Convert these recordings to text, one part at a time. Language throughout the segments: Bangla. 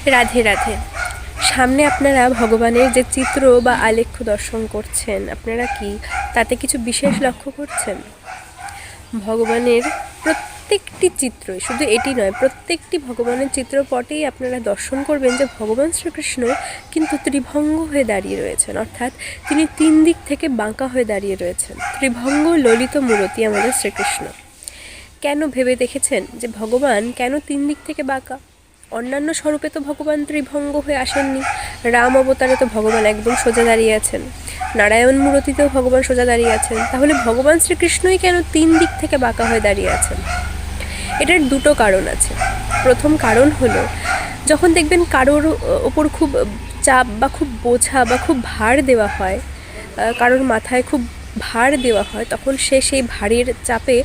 রাধে রাধে। সামনে আপনারা ভগবানের যে চিত্র বা আলেখ্য দর্শন করছেন, আপনারা কি তাতে কিছু বিশেষ লক্ষ্য করছেন? ভগবানের প্রত্যেকটি চিত্রই, শুধু এটি নয়, প্রত্যেকটি ভগবানের চিত্রপটেই আপনারা দর্শন করবেন যে ভগবান শ্রীকৃষ্ণ কিন্তু ত্রিভঙ্গ হয়ে দাঁড়িয়ে রয়েছেন, অর্থাৎ তিনি 3 দিক থেকে বাঁকা হয়ে দাঁড়িয়ে রয়েছেন। ত্রিভঙ্গ ললিত মূরতি আমাদের শ্রীকৃষ্ণ। কেন ভেবে দেখেছেন যে ভগবান কেন 3 দিক থেকে বাঁকা? অন্যান্য স্বরূপে তো ভগবান ত্রিভঙ্গ হয়ে আসেননি। রাম অবতারে তো ভগবান একদম সোজা দাঁড়িয়ে আছেন, নারায়ণ মূরতিতেও ভগবান সোজা দাঁড়িয়ে আছেন। তাহলে ভগবান শ্রীকৃষ্ণই কেন 3 দিক থেকে বাঁকা হয়ে দাঁড়িয়ে আছেন? এটার দুটো কারণ আছে। প্রথম কারণ হলো, যখন দেখবেন কারোর ওপর খুব চাপ বা খুব বোঝা বা খুব ভার দেওয়া হয়, কারোর মাথায় খুব ভার দেওয়া হয়, তখন সে সেই ভারের চাপে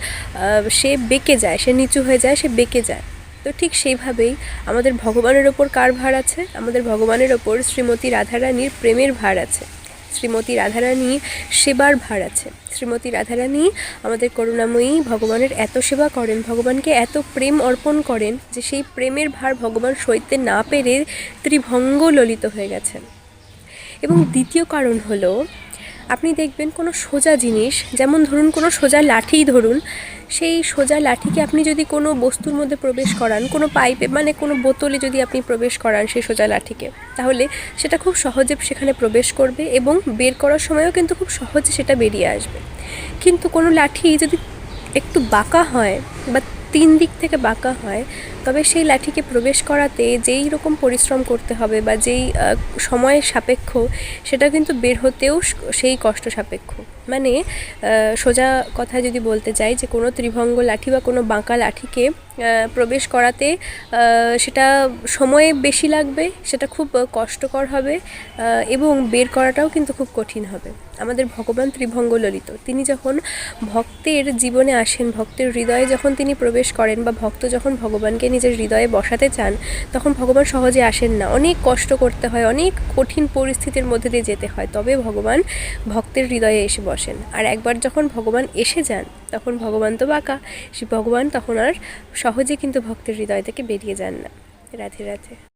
সে বেঁকে যায়, সে নিচু হয়ে যায়, সে বেঁকে যায়। তো ঠিক সেইভাবেই আমাদের ভগবানের ওপর কার ভার আছে? আমাদের ভগবানের ওপর শ্রীমতী রাধারানীর প্রেমের ভার আছে, শ্রীমতী রাধারানী সেবার ভার আছে। শ্রীমতী রাধারানী আমাদের করুণাময়ী ভগবানের এত সেবা করেন, ভগবানকে এত প্রেম অর্পণ করেন যে সেই প্রেমের ভার ভগবান সইতে না পেরে ত্রিভঙ্গ ললিত হয়ে গেছেন। এবং দ্বিতীয় কারণ হলো, আপনি দেখবেন কোনো সোজা জিনিস, যেমন ধরুন কোনো সোজা লাঠিই ধরুন, সেই সোজা লাঠিকে আপনি যদি কোনো বস্তুর মধ্যে প্রবেশ করান, কোনো পাইপে মানে কোনো বোতলে যদি আপনি প্রবেশ করান সেই সোজা লাঠিকে, তাহলে সেটা খুব সহজে সেখানে প্রবেশ করবে এবং বের করার সময়ও কিন্তু খুব সহজে সেটা বেরিয়ে আসবে। কিন্তু কোনো লাঠি যদি একটু বাঁকা হয় বা 3 দিক থেকে বাঁকা হয়, তবে সেই লাঠিকে প্রবেশ করাতে যেই রকম পরিশ্রম করতে হবে বা যেই সময় সাপেক্ষ, সেটা কিন্তু বের হতেও সেই কষ্ট সাপেক্ষ। মানে সোজা কথায় যদি বলতে চাই, যে কোনো ত্রিভঙ্গ লাঠি বা কোনো বাঁকা লাঠিকে প্রবেশ করাতে সেটা সময় বেশি লাগবে, সেটা খুব কষ্টকর হবে এবং বের করাটাও কিন্তু খুব কঠিন হবে। আমাদের ভগবান ত্রিভঙ্গ ললিত, তিনি যখন ভক্তের জীবনে আসেন, ভক্তের হৃদয়ে যখন তিনি প্রবেশ করেন বা ভক্ত যখন ভগবানকে নিজের হৃদয়ে বসাতে চান, তখন ভগবান সহজে আসেন না, অনেক কষ্ট করতে হয়, অনেক কঠিন পরিস্থিতির মধ্যে দিয়ে যেতে হয়, তবে ভগবান ভক্তের হৃদয়ে এসে বসেন। আর একবার যখন ভগবান এসে যান, তখন ভগবান তো বাঁকা, সে ভগবান তখন আর সহজে কিন্তু ভক্তের হৃদয় থেকে বেরিয়ে যান না। রাধে রাধে।